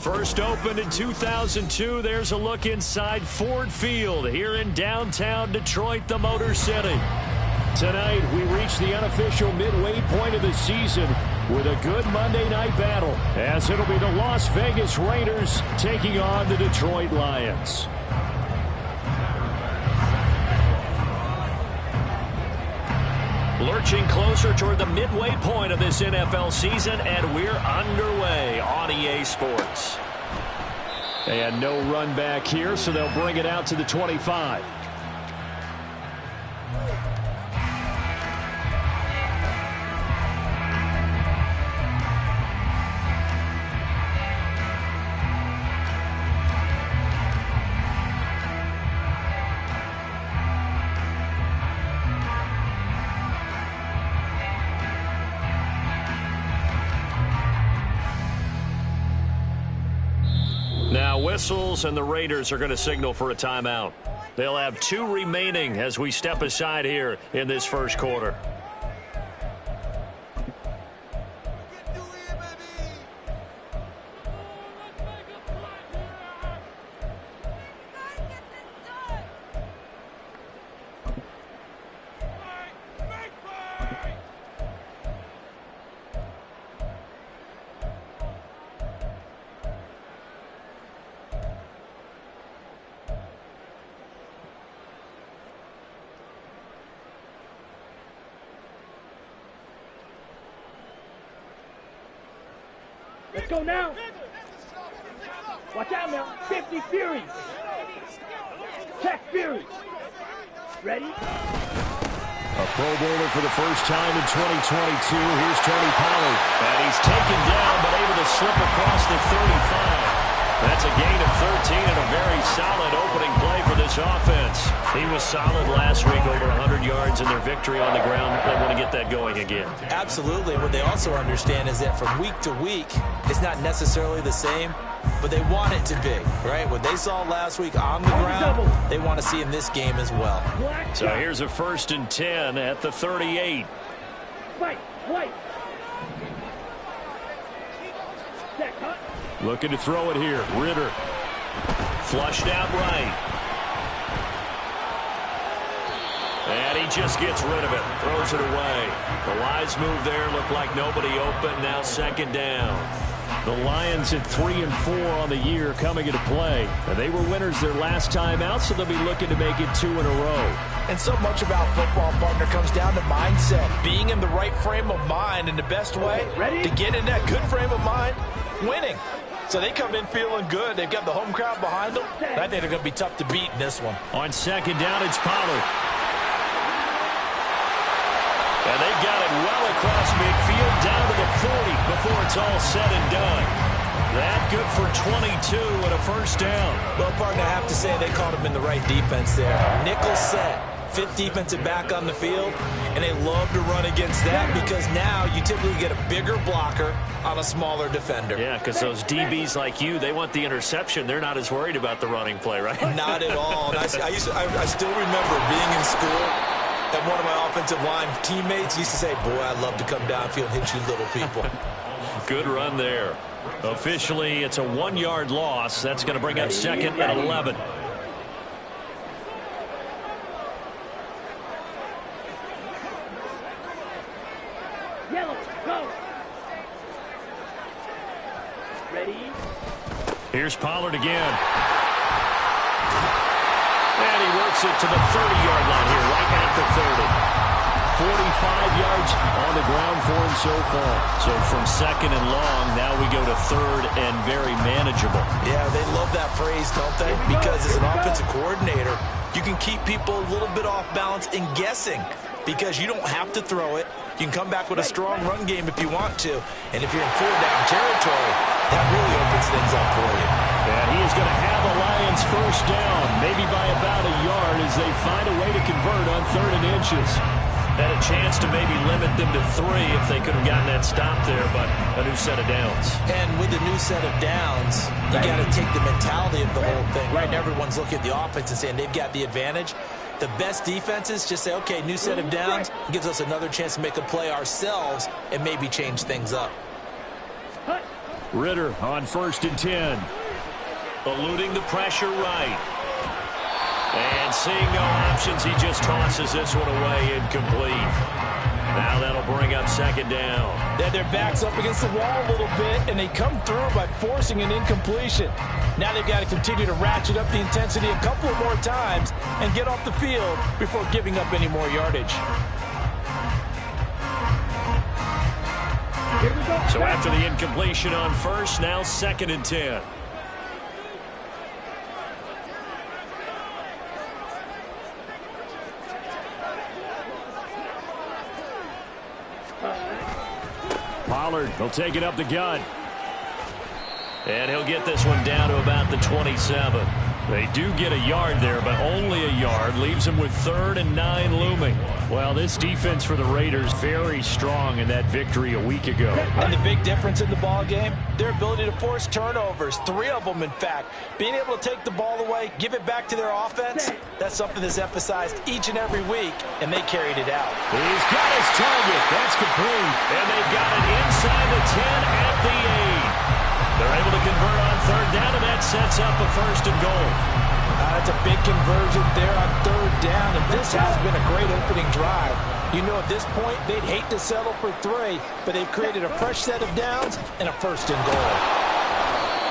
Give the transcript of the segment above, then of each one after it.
First opened in 2002, there's a look inside Ford Field here in downtown Detroit, the Motor City. Tonight, we reach the unofficial midway point of the season with a good Monday night battle, as it'll be the Las Vegas Raiders taking on the Detroit Lions. Lurching closer toward the midway point of this NFL season, and we're underway on EA Sports. And no run back here, so they'll bring it out to the 25. Now whistles, and the Raiders are going to signal for a timeout. They'll have 2 remaining as we step aside here in this first quarter. Let's go now. Watch out now. 50 Fury. Check Fury. Ready? A Pro Bowler for the first time in 2022. Here's Tony Pollard. And he's taken down, but able to slip across the 35. That's a gain of 13 and a very solid opening play for this offense. He was solid last week, over 100 yards in their victory on the ground. They want to get that going again. Absolutely. What they also understand is that from week to week, it's not necessarily the same, but they want it to be, right? What they saw last week on the ground, they want to see in this game as well. So here's a 1st and 10 at the 38. Fight. Looking to throw it here. Ritter. Flushed out right. And he just gets rid of it. Throws it away. The Lions move there. Looked like nobody open. Now 2nd down. The Lions at 3 and 4 on the year coming into play. And they were winners their last time out, so they'll be looking to make it 2 in a row. And so much about football, partner, comes down to mindset. Being in the right frame of mind, and the best way to get in that good frame of mind, winning. So they come in feeling good. They've got the home crowd behind them. I think they're going to be tough to beat in this one. On 2nd down, it's Pollard. And they've got it well across midfield, down to the 40 before it's all said and done. That good for 22 and a 1st down. Well, partner, I have to say they caught him in the right defense there. Nickel set. 5th defensive back on the field, and they love to run against that because now you typically get a bigger blocker on a smaller defender. Yeah, because those DBs like you, they want the interception. They're not as worried about the running play, right? Not at all. And I still remember being in school, and one of my offensive line teammates used to say, boy, I'd love to come downfield and hit you little people. Good run there. Officially, it's a 1-yard loss. That's going to bring up 2nd and 11. Here's Pollard again. And he works it to the 30-yard line here, right at the 30. 45 yards on the ground for him so far. So from 2nd and long, now we go to 3rd and very manageable. Yeah, they love that phrase, don't they? Because as an offensive coordinator, you can keep people a little bit off balance and guessing because you don't have to throw it. You can come back with a strong run game if you want to. And if you're in 4th-down territory, that really opens things up for you. And he is going to have the Lions 1st down, maybe by about a yard as they find a way to convert on 3rd and inches. Had a chance to maybe limit them to 3 if they could have gotten that stop there, but a new set of downs. And with a new set of downs, you got to take the mentality of the whole thing. Right now, everyone's looking at the offense and saying they've got the advantage. The best defenses just say, okay, new set of downs, gives us another chance to make a play ourselves and maybe change things up. Ritter on 1st and 10. Eluding the pressure right. And seeing no options, he just tosses this one away, incomplete. Now that'll bring up 2nd down. They had their backs up against the wall a little bit, and they come through by forcing an incompletion. Now they've got to continue to ratchet up the intensity a couple of more times and get off the field before giving up any more yardage. So after the incompletion on 1st, now 2nd and 10. Pollard will take it up the gut. And he'll get this one down to about the 27. They do get a yard there, but only a yard. Leaves them with 3rd and 9 looming. Well, this defense for the Raiders very strong in that victory a week ago. And the big difference in the ball game, their ability to force turnovers. 3 of them, in fact. Being able to take the ball away, give it back to their offense, that's something that's emphasized each and every week, and they carried it out. He's got his target. That's complete. And they've got it inside the 10 at the 8. They're able to convert on 3rd down, and that sets up a 1st and goal. That's a big conversion there on 3rd down, and this has been a great opening drive. You know, at this point, they'd hate to settle for 3, but they've created a fresh set of downs and a 1st and goal.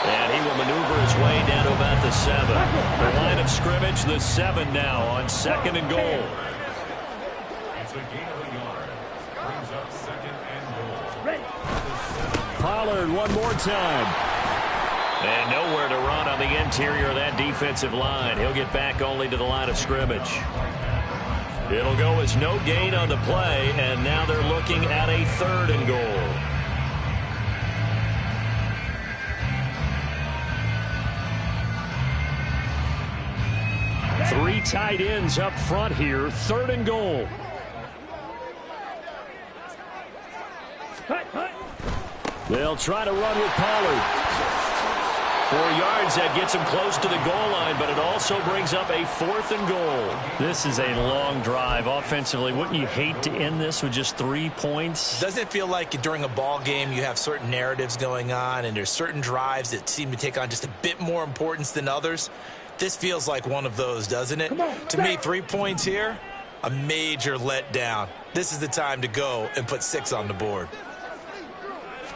And he will maneuver his way down to about the 7. The line of scrimmage, the 7 now on 2nd and goal. It's a gain of a yard. Brings up 2nd and goal. Pollard one more time. And nowhere to run on the interior of that defensive line. He'll get back only to the line of scrimmage. It'll go as no gain on the play, and now they're looking at a 3rd and goal. Three tight ends up front here, 3rd and goal. They'll try to run with Pollard. 4 yards, that gets him close to the goal line, but it also brings up a 4th and goal. This is a long drive offensively. Wouldn't you hate to end this with just 3 points? Doesn't it feel like during a ball game you have certain narratives going on and there's certain drives that seem to take on just a bit more importance than others? This feels like one of those, doesn't it? To me, 3 points here, a major letdown. This is the time to go and put 6 on the board.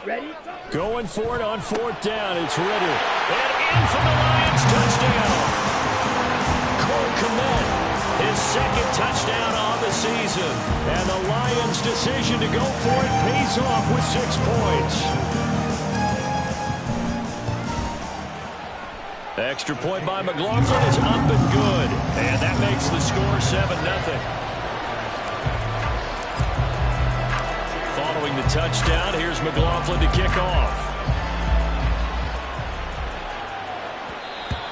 Ready? Going for it on 4th down. It's Ritter. And in for the Lions touchdown. Cole Kmet, his 2nd touchdown on the season. And the Lions' decision to go for it pays off with 6 points. Extra point by McLaughlin is up and good. And that makes the score 7-0. Following the touchdown, here's McLaughlin to kick off.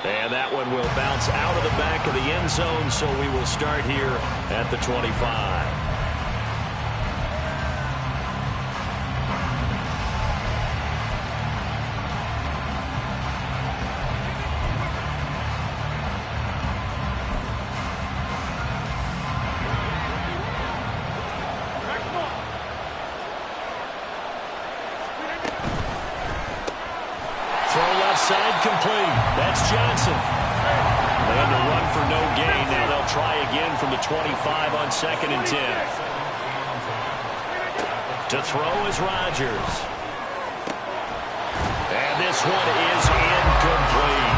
And that one will bounce out of the back of the end zone, so we will start here at the 25. Side complete. That's Johnson. And a run for no gain. Now they'll try again from the 25 on 2nd and 10. To throw is Rodgers. And this one is incomplete.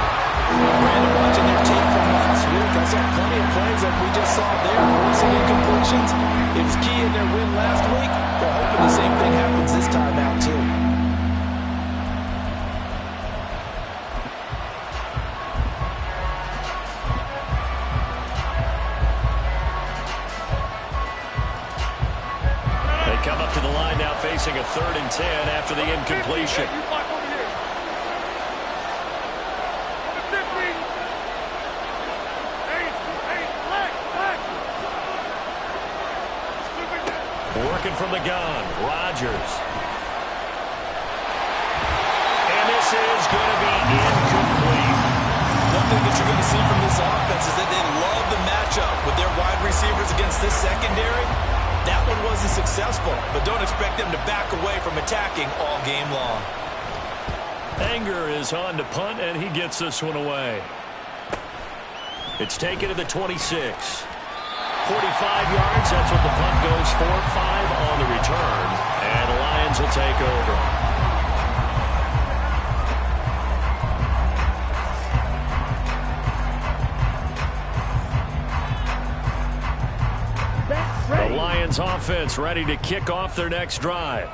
Brandon, watching their tape from last week, I saw plenty of plays like we just saw there, forcing incompletions. It was key in their win last week. They're hoping the same thing happens this time out, too. Facing a 3rd and 10 after the incompletion. Working from the gun, Rodgers. And this is going to be incomplete. One thing that you're going to see from this offense is that they love the matchup with their wide receivers against this secondary. That one wasn't successful, but don't expect them to back away from attacking all game long. Anger is on to punt, and he gets this one away. It's taken to the 26. 45 yards, that's what the punt goes for. 5 on the return, and the Lions will take over. The Lions offense ready to kick off their next drive.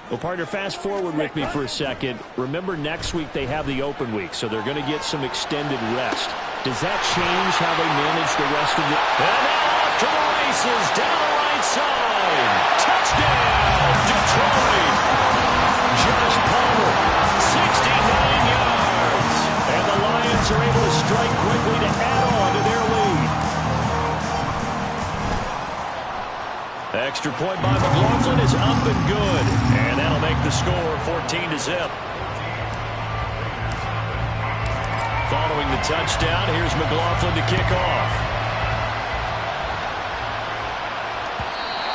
Well, partner, fast forward with me for a second. Remember, next week they have the open week, so they're going to get some extended rest. Does that change how they manage the rest of the... And now off to the races, down the right side. Touchdown, Detroit. Josh Palmer, 69 yards. And the Lions are able to strike quickly to add on to their lead. Extra point by McLaughlin is up and good. And that'll make the score 14-0. Following the touchdown, here's McLaughlin to kick off.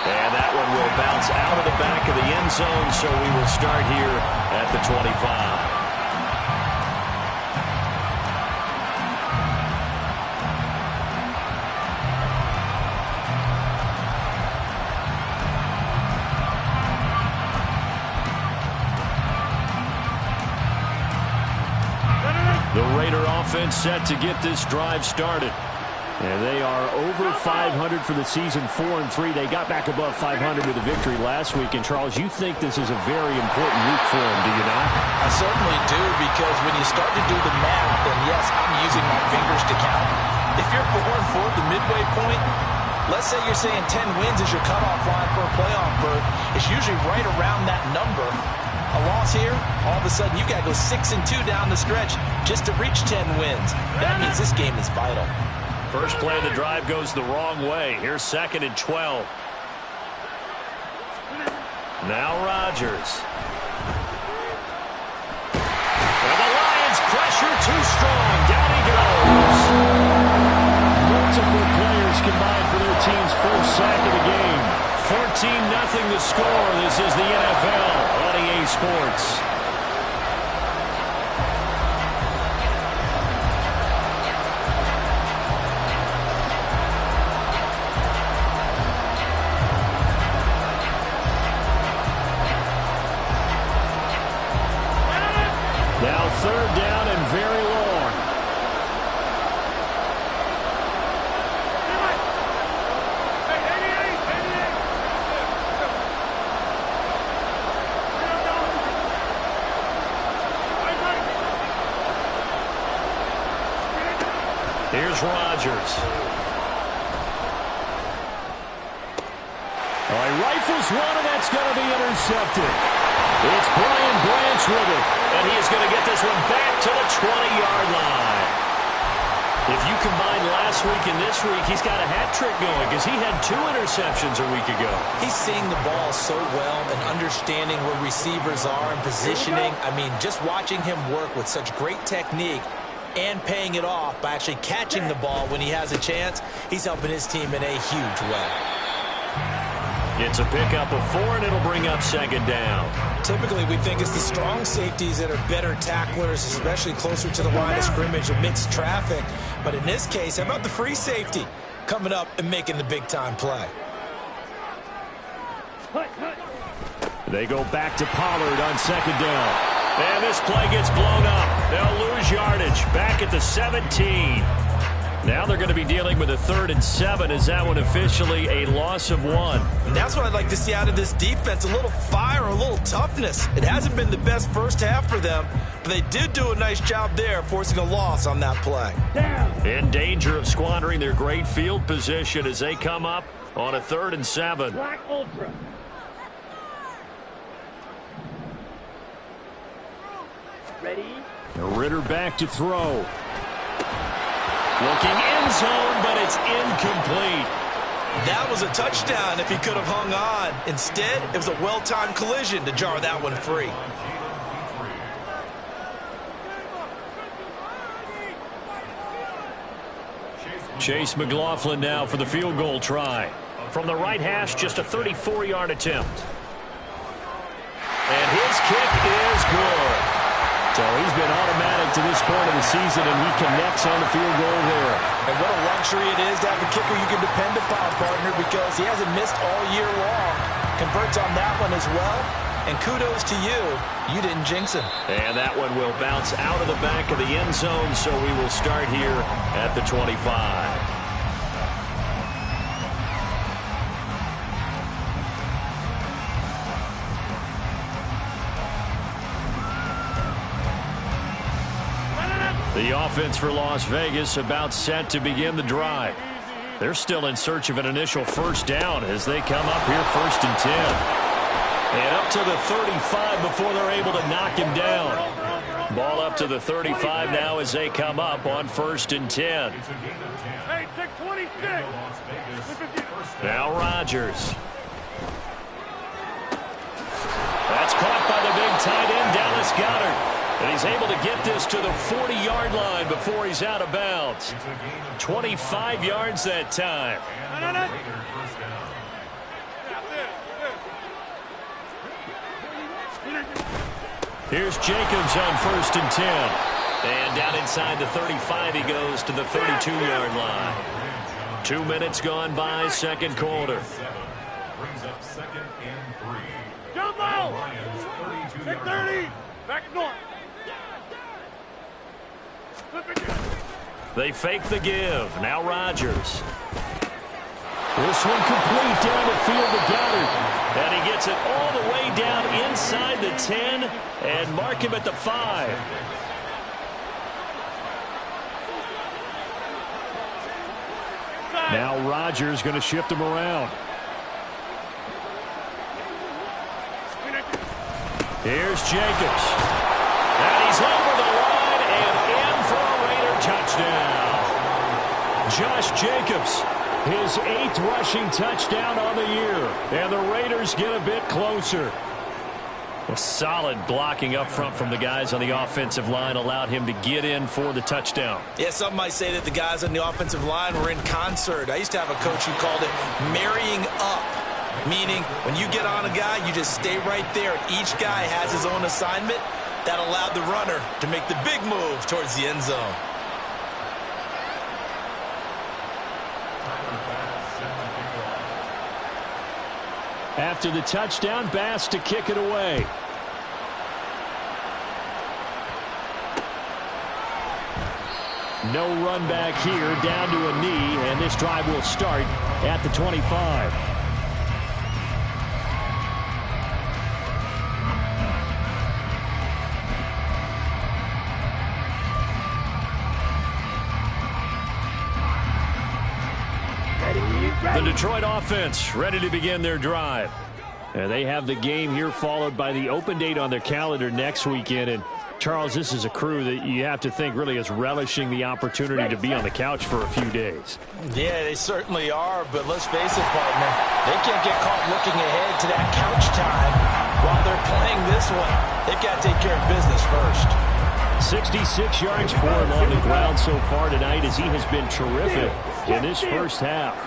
And that one will bounce out of the back of the end zone, so we will start here at the 25. The Raider offense set to get this drive started. And they are over 500 for the season, 4-3. They got back above 500 with a victory last week. And, Charles, you think this is a very important week for them, do you not? I certainly do, because when you start to do the math, and yes, I'm using my fingers to count. If you're 4-4 at the midway point, let's say you're saying 10 wins is your cutoff line for a playoff berth. It's usually right around that number. A loss here, all of a sudden you got to go 6-2 down the stretch just to reach 10 wins. That means this game is vital. First play of the drive goes the wrong way. Here's 2nd and 12. Now Rodgers. And the Lions pressure too strong. Down he goes. Multiple players combined for their team's first sack of the game. 14-0 the score. This is the NFL on EA Sports. Now 3rd down and very long. Here's Rodgers. Oh, he rifles one, and that's going to be intercepted. It's Brian Branch with it, and he is going to get this one back to the 20-yard line. If you combine last week and this week, he's got a hat trick going because he had 2 interceptions a week ago. He's seeing the ball so well and understanding where receivers are and positioning. I mean, just watching him work with such great technique and paying it off by actually catching the ball when he has a chance, he's helping his team in a huge way. It's a pickup of 4, and it'll bring up 2nd down. Typically, we think it's the strong safeties that are better tacklers, especially closer to the line of scrimmage amidst traffic. But in this case, how about the free safety coming up and making the big-time play? They go back to Pollard on 2nd down. And this play gets blown up. They'll lose yardage back at the 17. Now they're going to be dealing with a 3rd and 7. Is that one officially a loss of 1? And that's what I'd like to see out of this defense, a little fire, a little toughness. It hasn't been the best first half for them, but they did do a nice job there, forcing a loss on that play. In danger of squandering their great field position as they come up on a 3rd and 7. Black Ultra. Ready? Ritter back to throw. Looking end zone, but it's incomplete. That was a touchdown if he could have hung on. Instead, it was a well-timed collision to jar that one free. Chase McLaughlin now for the field goal try. From the right hash, just a 34-yard attempt. And his kick is good. So get to this point of the season, and he connects on the field goal there. And what a luxury it is to have a kicker you can depend upon, partner, because he hasn't missed all year long. Converts on that one as well. And kudos to you. You didn't jinx him. And that one will bounce out of the back of the end zone, so we will start here at the 25. The offense for Las Vegas about set to begin the drive. They're still in search of an initial first down as they come up here 1st and 10. And up to the 35 before they're able to knock him down. Ball up to the 35 now as they come up on 1st and 10. Hey, take 26. Now Rodgers. That's caught by the big tight end, Dallas Goedert. And he's able to get this to the 40-yard line before he's out of bounds. 25 yards that time. Here's Jacobs on 1st and 10. And down inside the 35 he goes to the 32-yard line. 2 minutes gone by, second quarter. Brings up 2nd and 3. Jump out. Take 30. Back north. They fake the give. Now Rodgers. This one complete down the field to Goedert. And he gets it all the way down inside the 10 and mark him at the 5. Now Rodgers going to shift him around. Here's Jacobs. And he's over the line and in for a Raider touchdown. Josh Jacobs, his 8th rushing touchdown on the year. And the Raiders get a bit closer. A solid blocking up front from the guys on the offensive line allowed him to get in for the touchdown. Yeah, some might say that the guys on the offensive line were in concert. I used to have a coach who called it marrying up, meaning when you get on a guy, you just stay right there. Each guy has his own assignment. That allowed the runner to make the big move towards the end zone. After the touchdown, Bass to kick it away. No run back here, down to a knee, and this drive will start at the 25. The Detroit offense ready to begin their drive. And they have the game here followed by the open date on their calendar next weekend. And Charles, this is a crew that you have to think really is relishing the opportunity to be on the couch for a few days. Yeah, they certainly are, but let's face it, partner. They can't get caught looking ahead to that couch time while they're playing this one. They've got to take care of business first. 66 yards for him on the ground so far tonight as he has been terrific in this first half.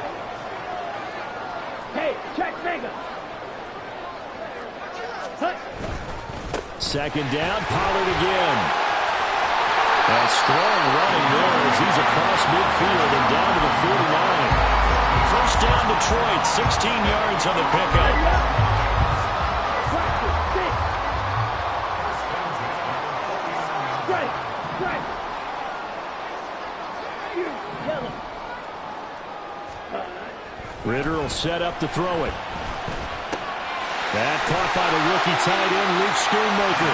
Hey, check Vega. Second down, Pollard again. A strong running there as he's across midfield and down to the 49. First down, Detroit, 16 yards on the pickup. Ritter will set up to throw it. That caught by the rookie tight end, Luke Schoonmaker.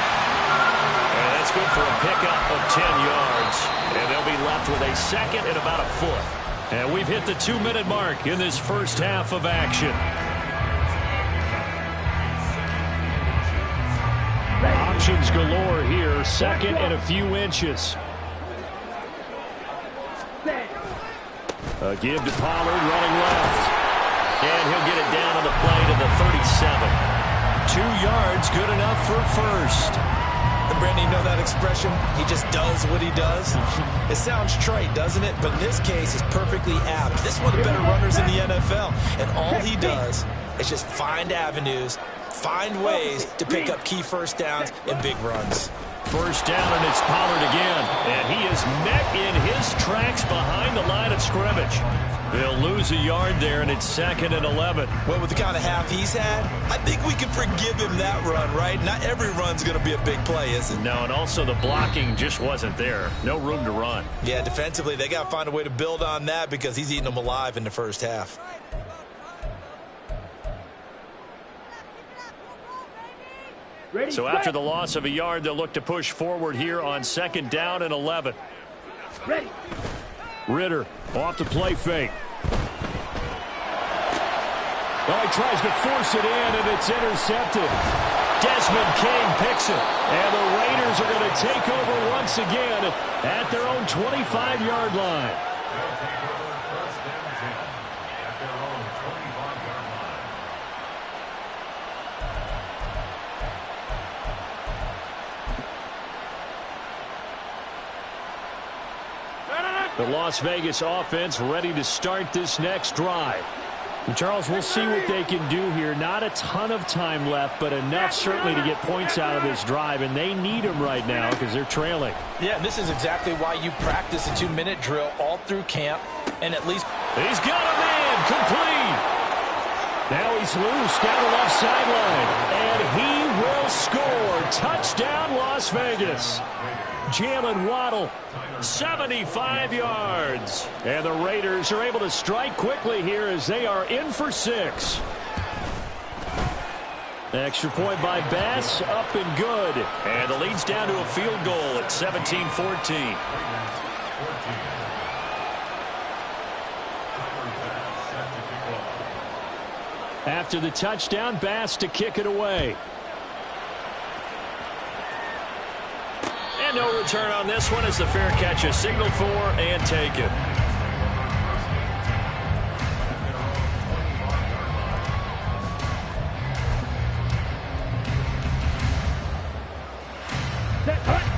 And that's good for a pickup of 10 yards. And they'll be left with a second and about a foot. And we've hit the 2-minute mark in this first half of action. Options galore here, second and a few inches. A give to Pollard, running left. And he'll get it down on the play to the 37. 2 yards, good enough for first. And Brandon, you know that expression? He just does what he does. It sounds trite, doesn't it? But in this case, it's perfectly apt. This is one of the better runners in the NFL. And all he does is just find avenues, find ways to pick up key first downs and big runs. first down, and it's Pollard again. And he is met in his tracks behind the line of scrimmage. They'll lose a yard there, and it's 2nd and 11. Well, with the kind of half he's had, I think we can forgive him that run, right? Not every run's going to be a big play, is it? No, and also the blocking just wasn't there. No room to run. Yeah, defensively, they got to find a way to build on that because he's eating them alive in the first half. So after the loss of a yard, they'll look to push forward here on 2nd down and 11. Ready. Ritter off the play fake. Well, he tries to force it in, and it's intercepted. Desmond King picks it. And the Raiders are going to take over once again at their own 25-yard line. They'll take over 1st and 10 at their own 25-yard line. The Las Vegas offense ready to start this next drive. And Charles, we'll see what they can do here. Not a ton of time left, but enough certainly to get points out of this drive, and they need them right now because they're trailing. Yeah, and this is exactly why you practice a 2-minute drill all through camp, and at least... He's got a man, complete. Now he's loose down the left sideline, and he will score. Touchdown, Las Vegas. Jalen Waddle, 75 yards. And the Raiders are able to strike quickly here as they are in for 6. Extra point by Bass, up and good. And the lead's down to a field goal at 17-14. After the touchdown, Bass to kick it away. And no return on this one as the fair catch is signaled for and taken.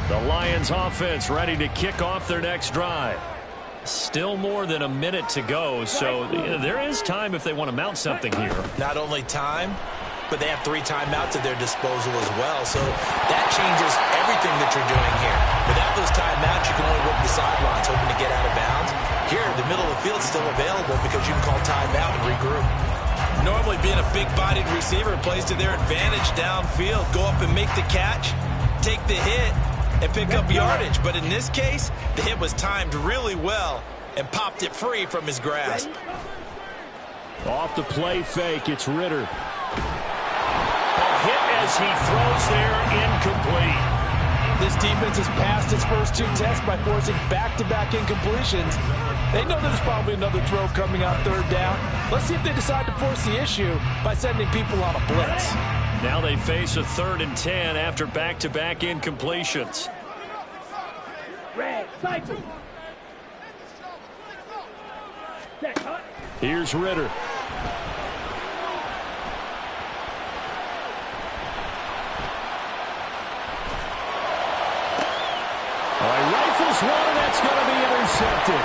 The Lions offense ready to kick off their next drive. Still more than a minute to go, so there is time if they want to mount something here. Not only time, but they have 3 timeouts at their disposal as well, so that changes everything that you're doing here. Without those timeouts, you can only work the sidelines, hoping to get out of bounds. Here, the middle of the field is still available because you can call timeout and regroup. Normally, being a big-bodied receiver plays to their advantage downfield. Go up and make the catch, take the hit, and pick up yardage. But in this case, the hit was timed really well and popped it free from his grasp. Off the play fake, it's Ritter. Hit as he throws there, incomplete. this defense has passed its first 2 tests by forcing back-to-back incompletions. They know there's probably another throw coming on 3rd down. Let's see if they decide to force the issue by sending people on a blitz. Now they face a 3rd and 10 after back-to-back incompletions. Here's Ritter. Rifles one, and that's going to be intercepted.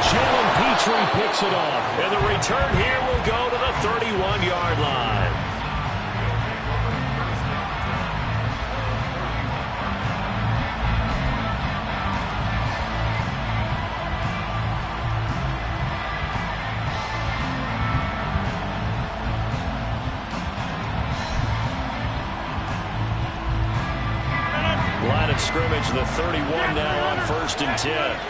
Jalen Petrie picks it off. And the return here will go to the 31-yard line. Line of scrimmage, the 31 now on 1st and 10.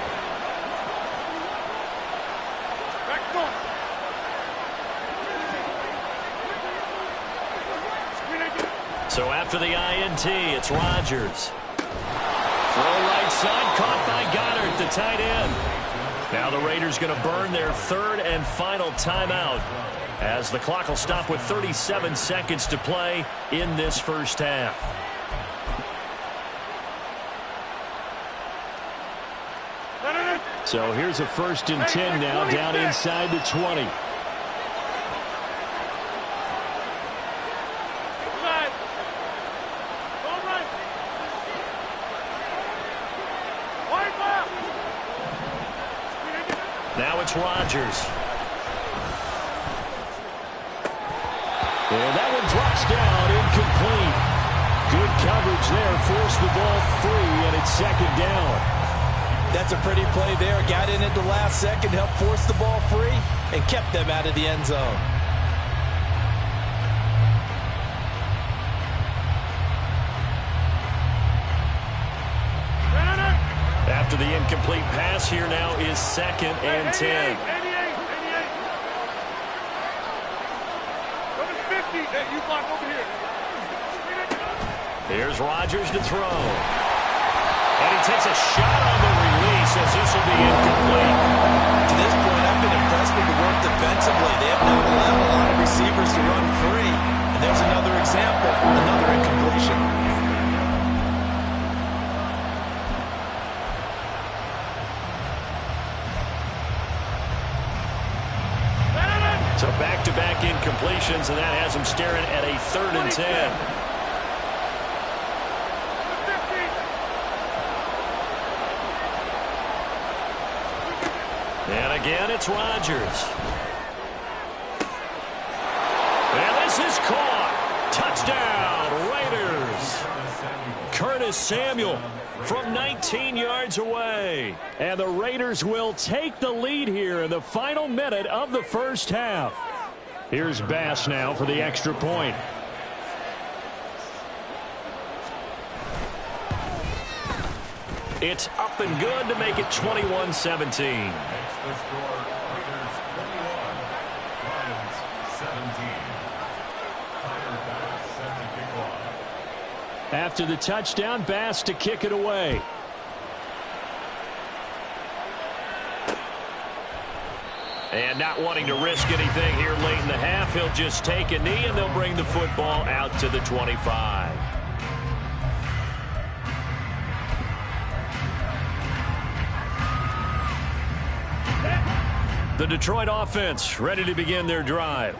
So after the INT, it's Rodgers. Throw right side, caught by Goddard, the tight end. Now the Raiders going to burn their 3rd and final timeout as the clock will stop with 37 seconds to play in this first half. So here's a 1st and 10 now, down inside the 20. Now it's Rodgers. And that one drops down, incomplete. Good coverage there, forced the ball free, and it's second down. That's a pretty play there. Got in at the last second, helped force the ball free, and kept them out of the end zone. After the incomplete pass, here now is second and 10. 88. Number 50. Hey, you block over here. Here's Rodgers to throw. And he takes a shot on the release as this will be incomplete. To this point, I've been impressed with the work defensively. They have not allowed a lot of receivers to run free. And there's another example, another incompletion. So back-to-back incompletions, and that has him staring at a 3rd and 10. And again, it's Rodgers. And this is caught. Touchdown, Raiders. Curtis Samuel from 19 yards away. And the Raiders will take the lead here in the final minute of the first half. Here's Bass now for the extra point. It's up and good to make it 21-17. Makes the score Raiders 21, Lions 17. Tyler Bass set to kick off. After the touchdown, Bass to kick it away. And not wanting to risk anything here late in the half, he'll just take a knee and they'll bring the football out to the 25. The Detroit offense ready to begin their drive.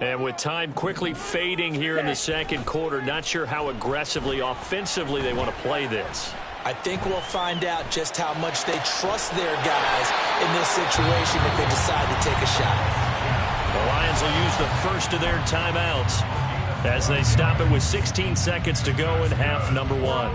And with time quickly fading here in the second quarter, not sure how aggressively, offensively they want to play this. I think we'll find out just how much they trust their guys in this situation if they decide to take a shot. The Lions will use the first of their timeouts as they stop it with 16 seconds to go in half number 1.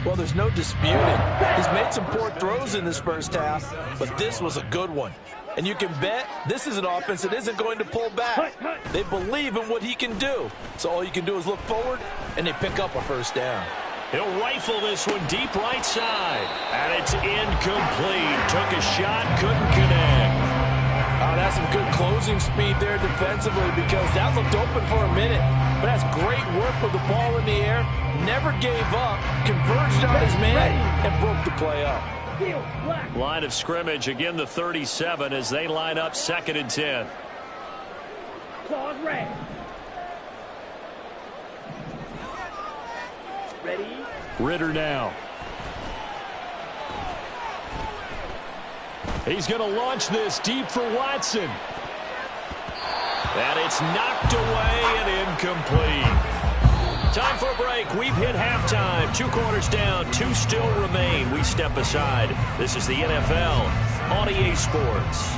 Well, there's no disputing. He's made some poor throws in this first half, but this was a good one. And you can bet this is an offense that isn't going to pull back. They believe in what he can do. So all you can do is look forward, and they pick up a first down. He'll rifle this one deep right side. And it's incomplete. Took a shot, couldn't connect. Oh, that's some good closing speed there defensively because that looked open for a minute. But that's great work with the ball in the air. Never gave up, converged on his man, and broke the play up. Line of scrimmage, again the 37 as they line up 2nd and 10. Claws red. Ready? Ritter now. He's going to launch this deep for Watson. And it's knocked away and incomplete. Time for a break. We've hit halftime. 2 quarters down. 2 still remain. We step aside. This is the NFL on EA Sports.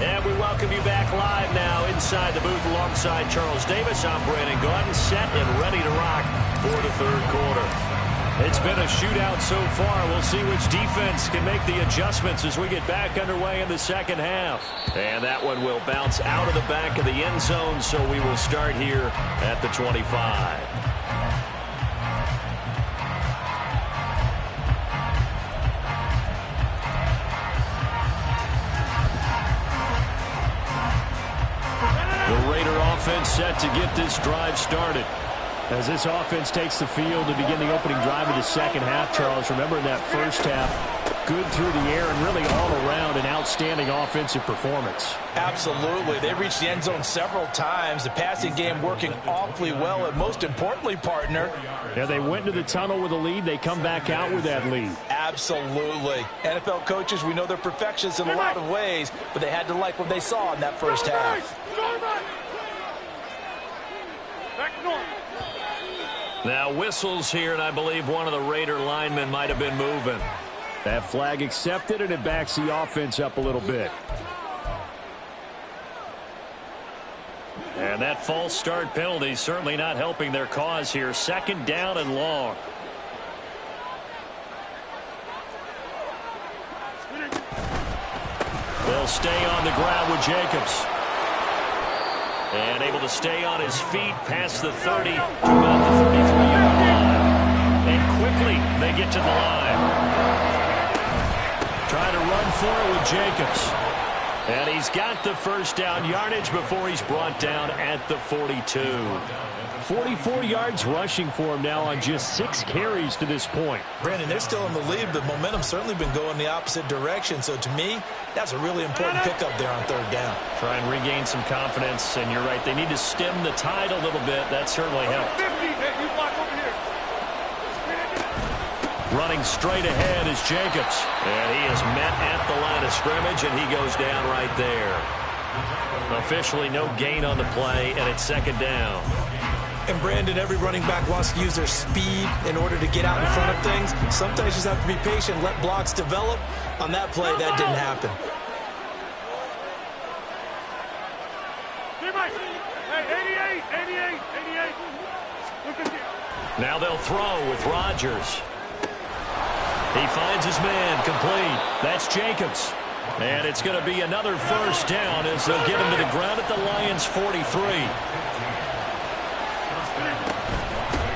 And we welcome you back live now inside the booth alongside Charles Davis. I'm Brandon Gaudin, set and ready to rock for the 3rd quarter. It's been a shootout so far. We'll see which defense can make the adjustments as we get back underway in the second half. And that one will bounce out of the back of the end zone, so we will start here at the 25. The Raider offense set to get this drive started. As this offense takes the field to begin the opening drive of the second half, Charles, remember in that first half, good through the air and really all around an outstanding offensive performance. Absolutely. They reached the end zone several times. The passing game working awfully well, and most importantly, partner. Yeah, they went to the tunnel with a lead. They come back out with that lead. Absolutely. NFL coaches, we know they're perfectionists in a lot of ways, but they had to like what they saw in that first half. Back north. Now whistles here, and I believe one of the Raider linemen might have been moving. That flag accepted, and it backs the offense up a little bit. And And that false start penalty certainly not helping their cause here. 2nd down and long. They'll stay on the ground with Jacobs. And able to stay on his feet past the 30 to about the 33-yard line. And quickly they get to the line. Trying to run for it with Jacobs. And he's got the first down yardage before he's brought down at the 42. 44 yards rushing for him now on just 6 carries to this point. Brandon, they're still in the lead, but momentum's certainly been going the opposite direction. So to me, that's a really important pickup there on 3rd down. Try and regain some confidence, and you're right. They need to stem the tide a little bit. That certainly helped. 50, you block over here. Running straight ahead is Jacobs. And he is met at the line of scrimmage, and he goes down right there. Officially no gain on the play, and it's 2nd down. And Brandon, every running back wants to use their speed in order to get out in front of things. Sometimes you just have to be patient, let blocks develop. On that play, that didn't happen. Hey, 88. Look at you. Now they'll throw with Rodgers. He finds his man complete. That's Jacobs. And it's going to be another first down as they'll get him to the ground at the Lions' 43.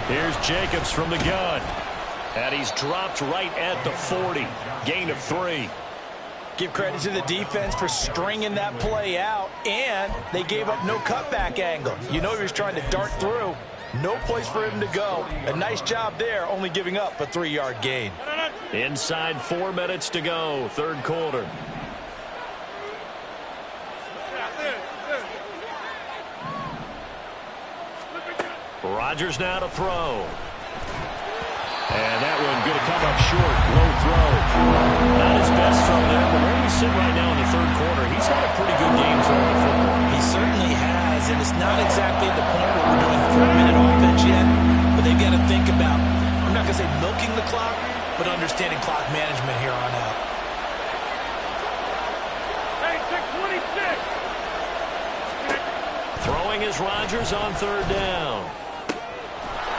Here's Jacobs from the gun. And he's dropped right at the 40. Gain of 3. Give credit to the defense for stringing that play out, and they gave up no cutback angle. You know he was trying to dart through. No place for him to go. A nice job there, only giving up a 3-yard gain. Inside 4 minutes to go, 3rd quarter. Rodgers now to throw. And that one going to come up short. Low throw. Not his best throw there, but where we sit right now in the 3rd quarter, he's had a pretty good game throwing the football. He certainly has, and it's not exactly at the point where we're doing 4-minute offense yet, but they've got to think about, I'm not going to say milking the clock, but understanding clock management here on out. Hey, 26. Throwing is Rodgers on 3rd down.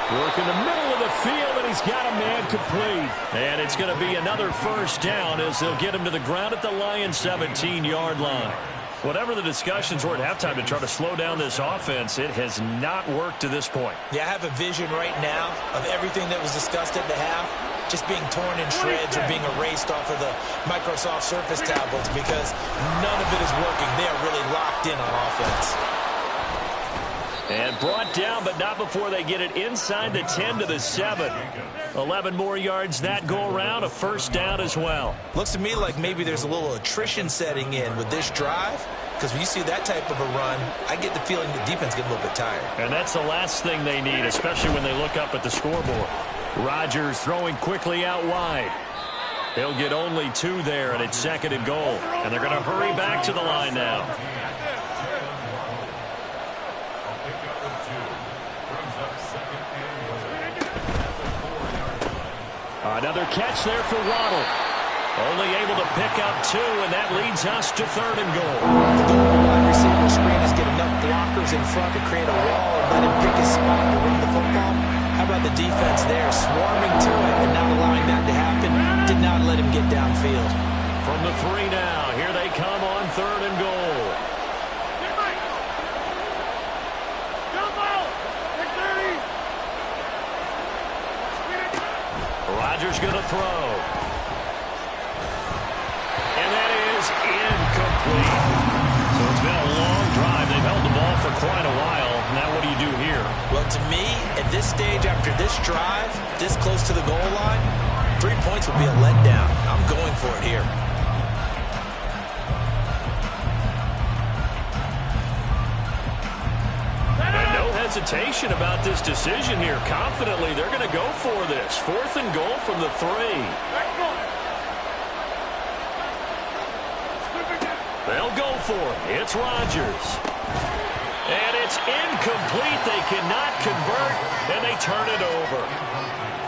Work in the middle of the field, and he's got a man complete. And it's going to be another first down as they'll get him to the ground at the Lions' 17-yard line. Whatever the discussions were at halftime to try to slow down this offense, it has not worked to this point. Yeah, I have a vision right now of everything that was discussed at the half just being torn in shreds or being erased off of the Microsoft Surface tablets because none of it is working. They are really locked in on offense. And brought down, but not before they get it inside the 10 to the 7. 11 more yards that go around, a first down as well. Looks to me like maybe there's a little attrition setting in with this drive, because when you see that type of a run, I get the feeling the defense gets a little bit tired. And that's the last thing they need, especially when they look up at the scoreboard. Rodgers throwing quickly out wide. He'll get only 2 there, and it's 2nd and goal. And they're going to hurry back to the line now. Another catch there for Waddle. Only able to pick up 2, and that leads us to 3rd and goal. The goal of the wide receiver screen is get enough blockers in front to create a wall and let him pick his spot to run the football. How about the defense there, swarming to it and not allowing that to happen? Did not let him get downfield. From the 3 now, here they come on 3rd and goal. Rodgers going to throw. And that is incomplete. So it's been a long drive. They've held the ball for quite a while. Now what do you do here? Well, to me, at this stage, after this drive, this close to the goal line, 3 points would be a letdown. I'm going for it here. Hesitation about this decision here. Confidently, they're going to go for this. 4th and goal from the 3. They'll go for it. It's Rodgers. And it's incomplete. They cannot convert, and they turn it over.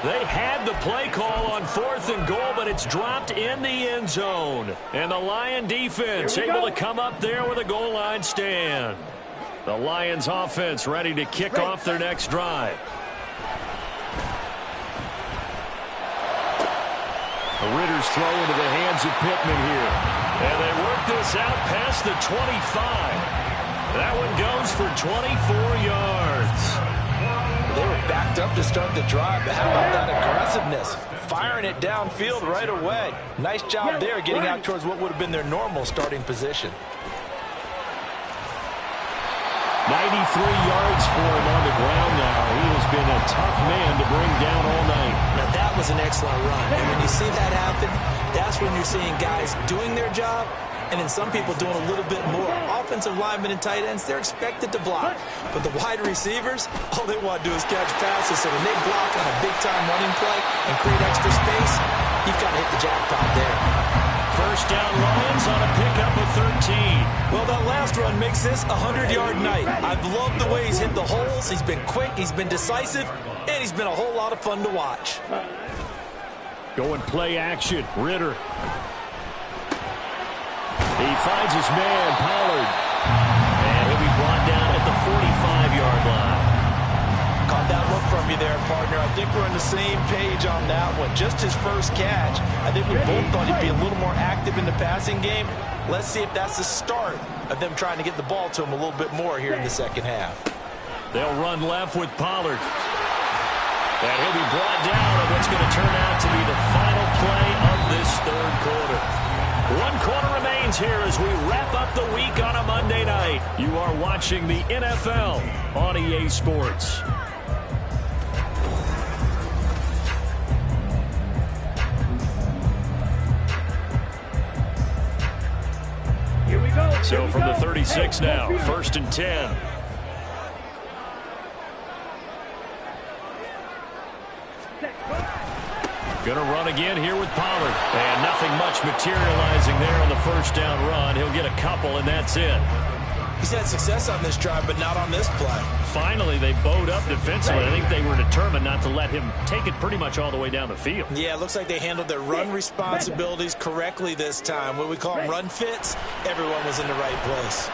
They had the play call on 4th and goal, but it's dropped in the end zone. And the Lion defense able to come up there with a goal line stand. The Lions offense ready to kick off their next drive. Ritter's throw into the hands of Pittman here. And they work this out past the 25. That one goes for 24 yards. They were backed up to start the drive, but how about that aggressiveness? Firing it downfield right away. Nice job there getting out towards what would have been their normal starting position. 93 yards for him on the ground now. He has been a tough man to bring down all night. Now that was an excellent run. And when you see that happen, that's when you're seeing guys doing their job and then some people doing a little bit more. Offensive linemen and tight ends, they're expected to block. But the wide receivers, all they want to do is catch passes. So when they block on a big-time running play and create extra space, you've got to hit the jackpot there. First down Lions on a pickup of 13. Well, that last run makes this a 100-yard night. I've loved the way he's hit the holes. He's been quick, he's been decisive, and he's been a whole lot of fun to watch. Going play action, Ritter. He finds his man, Pollard. And he'll be brought down at the 45-yard line. Caught that look from you there, partner. I think we're on the same page on that one. Just his first catch. I think we both thought he'd be a little more active in the passing game. Let's see if that's the start of them trying to get the ball to him a little bit more here in the second half. They'll run left with Pollard. And he'll be brought down on what's going to turn out to be the final play of this third quarter. 1 quarter remains here as we wrap up the week on a Monday night. You are watching the NFL on EA Sports. Here we go. So from the 36 now, 1st and 10. Going to run again here with Pollard. And nothing much materializing there on the first down run. He'll get a couple, and that's it. He's had success on this drive, but not on this play. Finally, they bowed up defensively. I think they were determined not to let him take it pretty much all the way down the field. Yeah, it looks like they handled their run responsibilities correctly this time. What we call them run fits, everyone was in the right place.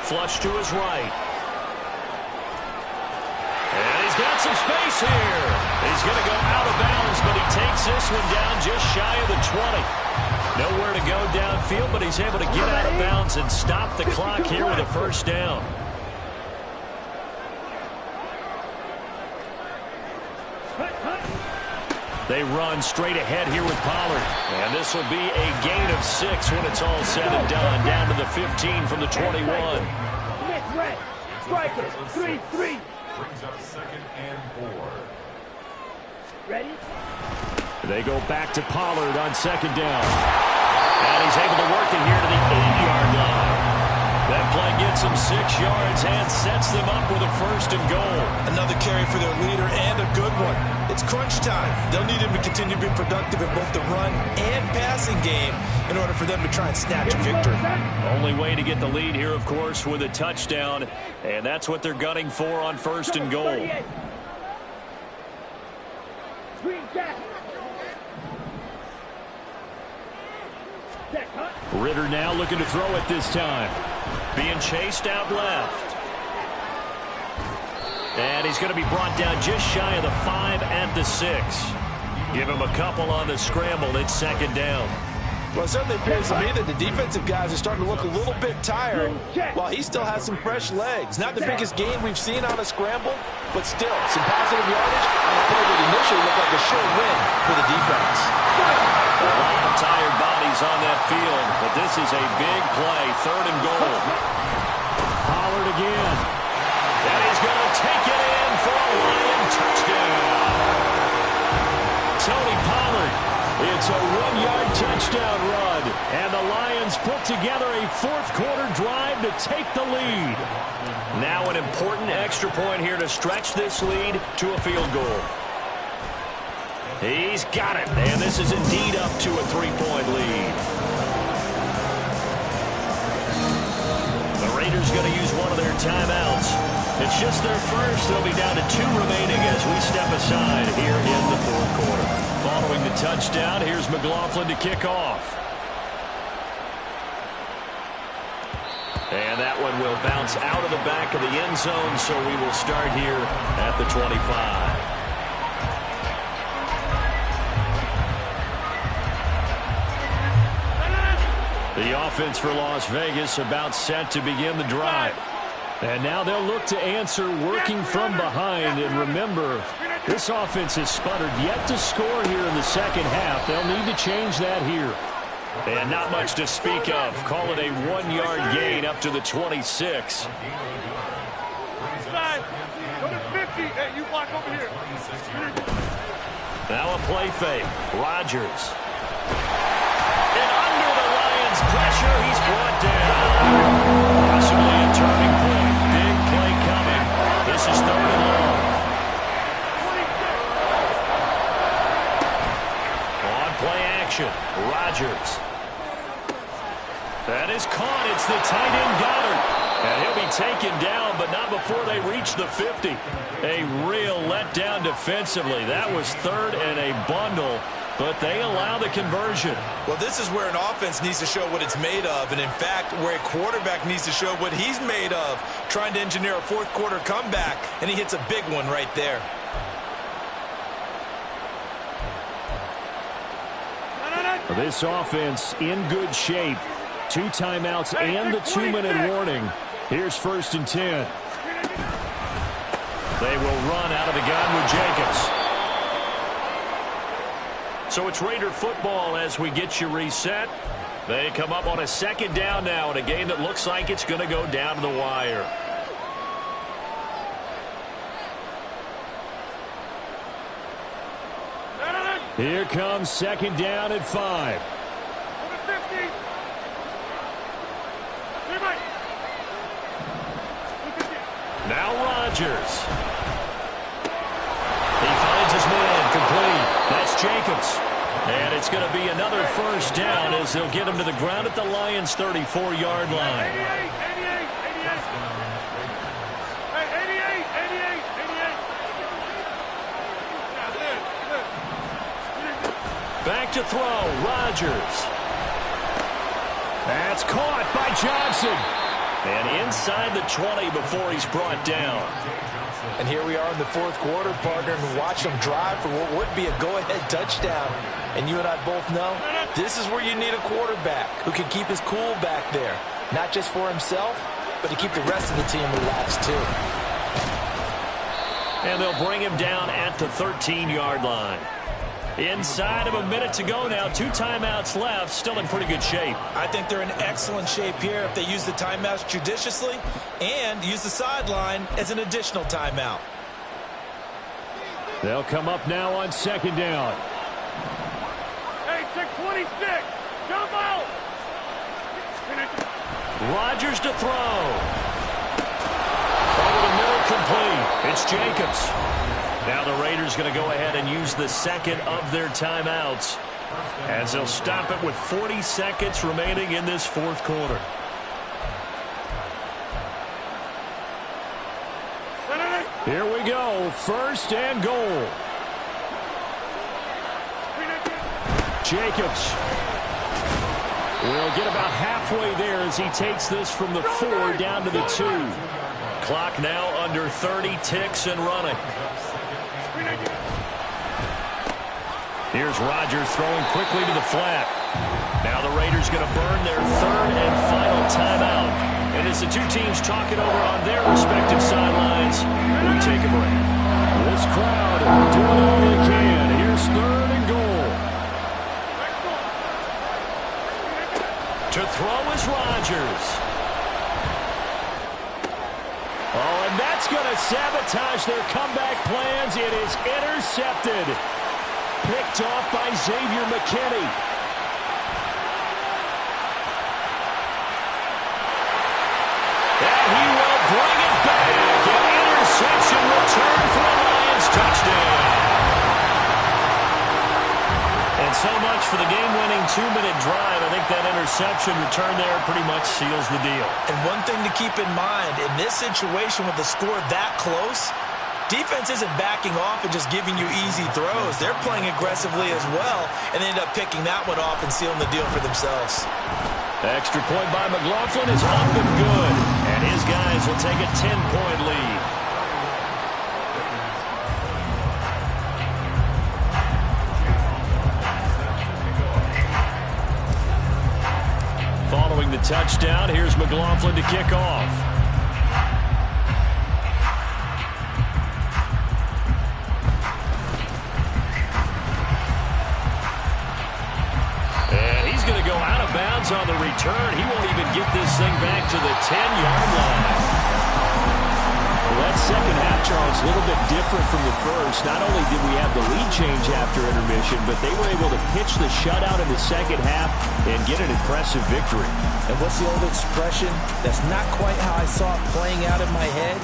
Flush to his right. And he's got some space here. He's going to go out of bounds, but he takes this one down just shy of the 20. Nowhere to go downfield, but he's able to get out of bounds and stop the clock here with a first down. They run straight ahead here with Pollard. And this will be a gain of 6 when it's all said and done. Down to the 15 from the 21. Striker, 3-3. Brings up 2nd and 4. Ready? They go back to Pollard on 2nd down. And he's able to work it here to the 8-yard line. That play gets him 6 yards and sets them up with a 1st and goal. Another carry for their leader and a good one. It's crunch time. They'll need him to continue to be productive in both the run and passing game in order for them to try and snatch a victory. Only way to get the lead here, of course, with a touchdown. And that's what they're gunning for on 1st and goal. Ritter now looking to throw it this time. Being chased out left. And he's going to be brought down just shy of the 5 at the 6. Give him a couple on the scramble. It's 2nd down. Well, it certainly appears to me that the defensive guys are starting to look a little bit tired while he still has some fresh legs. Not the biggest gain we've seen on a scramble, but still some positive yardage on a play that initially looked like a sure win for the defense. A lot of tired bodies on that field, but this is a big play. 3rd and goal. Pollard again. And he's going to take it in for a Lion touchdown. Tony Pollard. It's a 1-yard touchdown run. And the Lions put together a 4th quarter drive to take the lead. Now an important extra point here to stretch this lead to a field goal. He's got it, and this is indeed up to a 3-point lead. The Raiders going to use one of their timeouts. It's just their first. They'll be down to 2 remaining as we step aside here in the 4th quarter. Following the touchdown, here's McLaughlin to kick off. And that one will bounce out of the back of the end zone, so we will start here at the 25. The offense for Las Vegas about set to begin the drive. And now they'll look to answer working from behind. And remember, this offense has sputtered yet to score here in the second half. They'll need to change that here. And not much to speak of. Call it a 1-yard gain up to the 26. Now a play fake. Rodgers. And under the Lions' pressure, he's brought down. Possibly a turning point. Big play coming. This is 3rd and long. On play action. Rodgers. That is caught. It's the tight end Goddard. And he'll be taken down, but not before they reach the 50. A real letdown defensively. That was 3rd and a bundle, but they allow the conversion. Well, this is where an offense needs to show what it's made of, and in fact, where a quarterback needs to show what he's made of, trying to engineer a fourth-quarter comeback, and he hits a big one right there. This offense in good shape. 2 timeouts and the 2-minute warning. Here's 1st and 10. They will run out of the gun with Jacobs. So it's Raider football as we get you reset. They come up on a 2nd down now in a game that looks like it's going to go down to the wire. Here comes 2nd down at 5. Now Rodgers. He finds his man complete. That's Jacobs. And it's going to be another 1st down as they'll get him to the ground at the Lions' 34-yard line. 88. Back to throw. Rodgers. That's caught by Johnson. And inside the 20 before he's brought down. And here we are in the 4th quarter, partner, and watch them drive for what would be a go-ahead touchdown. And you and I both know this is where you need a quarterback who can keep his cool back there. Not just for himself, but to keep the rest of the team relaxed too. And they'll bring him down at the 13-yard line. Inside of a minute to go now. 2 timeouts left. Still in pretty good shape. I think they're in excellent shape here if they use the timeouts judiciously and use the sideline as an additional timeout. They'll come up now on 2nd down. Hey, check 26. Jump out. Rodgers to throw. Over the middle, complete. It's Jacobs. Now the Raiders going to go ahead and use the 2nd of their timeouts as they'll stop it with 40 seconds remaining in this 4th quarter. Here we go. 1st and goal. Jacobs will get about halfway there as he takes this from the 4 down to the 2. Clock now under 30 ticks and running. Here's Rodgers throwing quickly to the flat. Now the Raiders going to burn their 3rd and final timeout. And as the 2 teams talk it over on their respective sidelines, we take a break. This crowd doing all they can. Here's 3rd and goal. To throw is Rodgers. Oh, and that's going to sabotage their comeback plans. It is intercepted. Picked off by Xavier McKinney. And he will bring it back. An interception return for a Lions touchdown. And so much for the game-winning 2-minute drive. I think that interception return there pretty much seals the deal. And one thing to keep in mind, in this situation with the score that close, defense isn't backing off and just giving you easy throws. They're playing aggressively as well, and they end up picking that one off and sealing the deal for themselves. Extra point by McLaughlin is up and good. And his guys will take a 10-point lead. Following the touchdown, here's McLaughlin to kick off. And he's going to go out of bounds on the return. He won't even get this thing back to the 10-yard line. Well, that second half, Charles, a little bit different from the first. Not only did we have the lead change after intermission, but they were able to pitch the shutout in the second half and get an impressive victory. And what's the old expression? That's not quite how I saw it playing out in my head.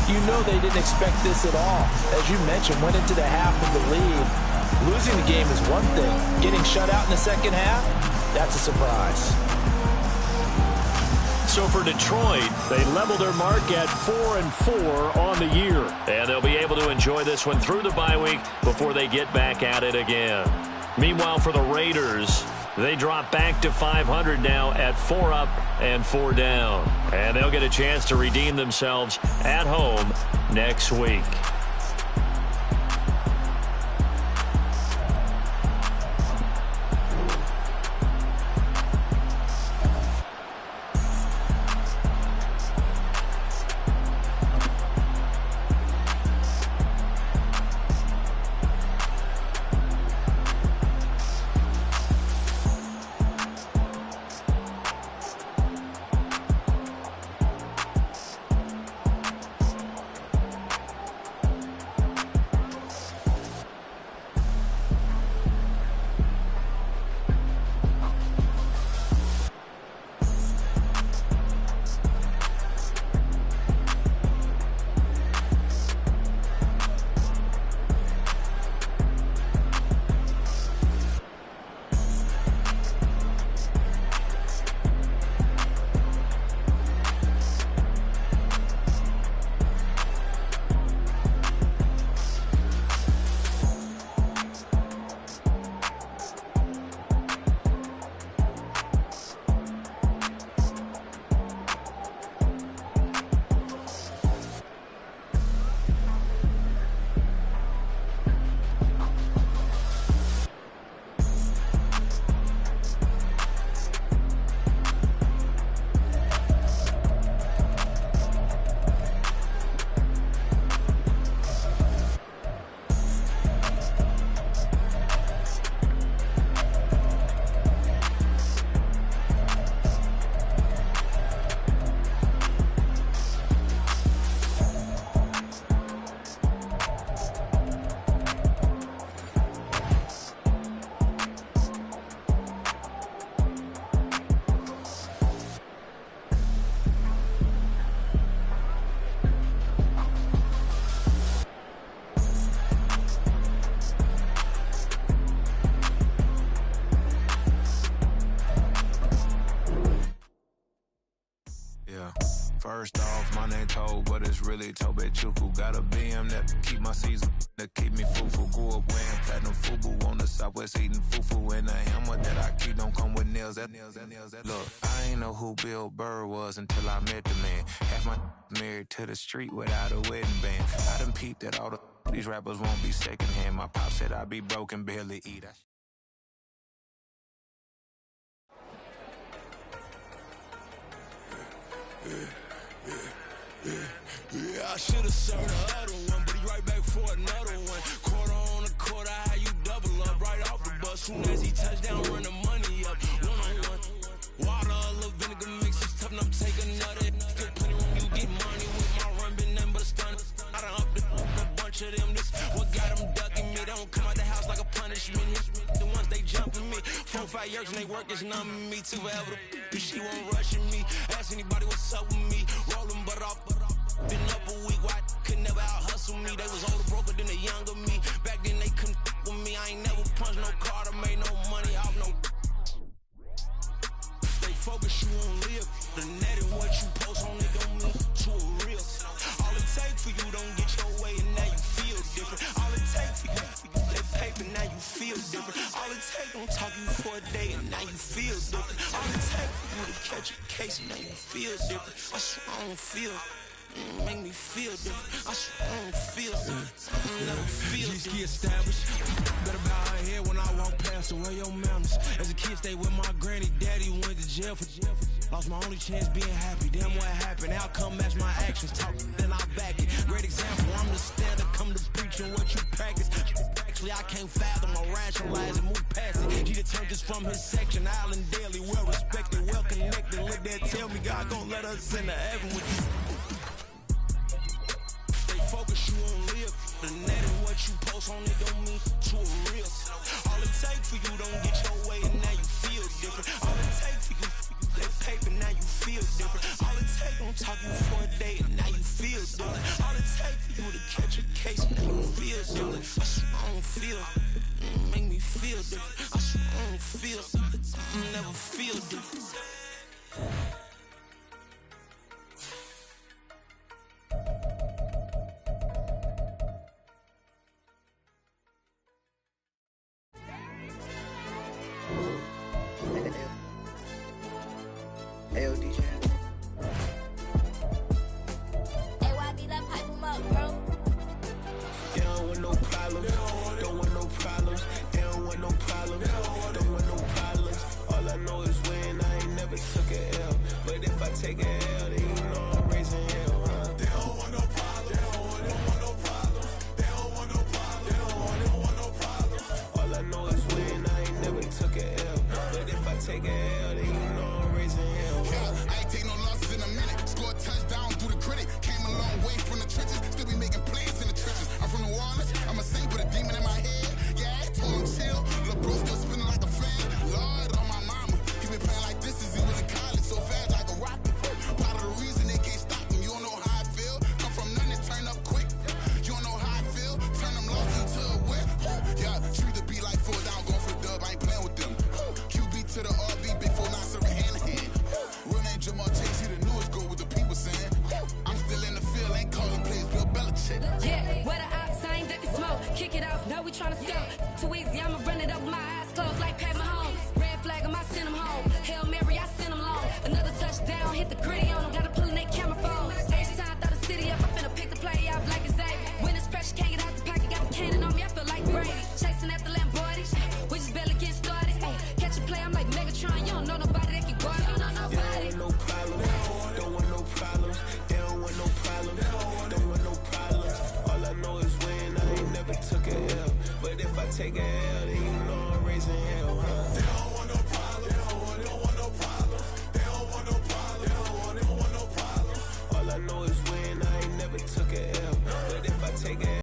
You know they didn't expect this at all. As you mentioned, went into the half with the lead. Losing the game is one thing. Getting shut out in the second half, that's a surprise. So for Detroit, they level their mark at 4-4 on the year. And they'll be able to enjoy this one through the bye week before they get back at it again. Meanwhile, for the Raiders, they drop back to 500 now at 4 up and 4 down. And they'll get a chance to redeem themselves at home next week. First off, my name Toad, but it's really Tobe Chuku. Got a BM that keep my season, that keep me fruitful. Grew up wearing platinum FUBU on the Southwest eating fufu. And the hammer that I keep don't come with nails. Look, I ain't know who Bill Burr was until I met the man. Half my married to the street without a wedding band. I done peeped that all these rappers won't be secondhand. My pop said I'd be broke and barely eat. Yeah, I should've served the other one, but he right back for another one. Quarter on the quarter, how you double up right off the bus. Soon as he touch down, run the money up. One-on-one. Water, a little vinegar mix, it's tough enough to take another. Still plenty when you get money with my run, been nothing but a stun. I done upped a bunch of them. This what got them ducking me. They don't come out the house like a punishment. The ones they jumping me. 4-5 years and they work is numbing me. Too forever. She won't rushing me. Ask anybody what's up with me. Rolling butt off. Been up a week, why could never out hustle me? They was older, broker than the younger me. Back then they couldn't with me. I ain't never punched no card or made no money off no. Stay focused, you won't live. The net and what you post on it don't mean to a real. All it take for you don't get your way and now you feel different. All it take for you, they paper now you feel different. All it take don't talk you for a day and now you feel different. All it takes for you to catch a case and make me feel different. I swear I don't feel. Make me feel different. I swear I don't feel different. Never feel different. G-ski established. Better bow her head when I walk past her. Wear your manners. As a kid, stayed with my granny. Daddy went to jail for jail. Lost my only chance being happy. Damn what happened. Outcome match my actions. Talk, then I back it. Great example. I'm the standard. Come to preach on what you practice. Actually, I can't fathom or rationalize and move past it. He determined this from his section. Island Daily, well respected, well connected. Look there, tell me God gon' let us into heaven with you. Focus, you won't live. The net and what you post on it don't mean to a real. All it takes for you don't get your way and now you feel different. All it takes for you, that paper, now you feel different. All it takes, don't talk you for a day and now you feel different. All it takes for you to catch a case and now you feel different. I swear I don't feel, make me feel different. I swear I don't feel, never feel different. Take a L, then you know I'm raising hell, huh? They don't want no problems. They don't want no problems. They don't want no problems. They don't want no problems. All I know is win. I ain't never took a L. But if I take a L, then you know I'm raising hell. Yeah, I ain't take no losses in a minute. Scored touchdown through the critic. Came a long way from the trenches. Still be making plays in the trenches. I'm from New Orleans. I'm a saint with a demon in my head. Yeah, I told him chill. Lil' bro still spinning like a fan. Lord on my mama. He been playing like this since he was in college. So fast like a rocket. Part of the reason they can't stop him. You don't know how I feel. Come from nothing, turn up quick. You don't know how I feel. Turn them losses into a whip. Yeah, treat the beat like 4 down. Going for the dub. I ain't playing with them. QB to the RB. Big 4-9 serving hand to hand. Real name Jamal Chase. He the newest go with the people saying. I'm still in the field. Ain't calling plays. Bill Belichick. Yeah, where the ops, I ain't ducking smoke. Kick it off. Now we tryna score. Too easy. I'ma run it up with my eyes closed like Pat Mahomes. Red flag him. I send him home. Hail Mary. I send him long. Another touchdown. Hit the gritty on him. Gotta pull in that camera phone. H time, throw the city up. I'm finna pick the play off like it's Xavier. When it's pressure, can't get out the pocket. Got the cannon on me. I feel like Brady. Chasing after Lamborghini. We just barely getting started. Ay, catch a play. I'm like Megatron. You don't know nobody that can guard. You don't know nobody. They don't want no problems. Don't want no problems. They don't want no problems. Don't want no problems. All I know is win. I ain't never took a L. But if I take a L, then you know I'm raising hell.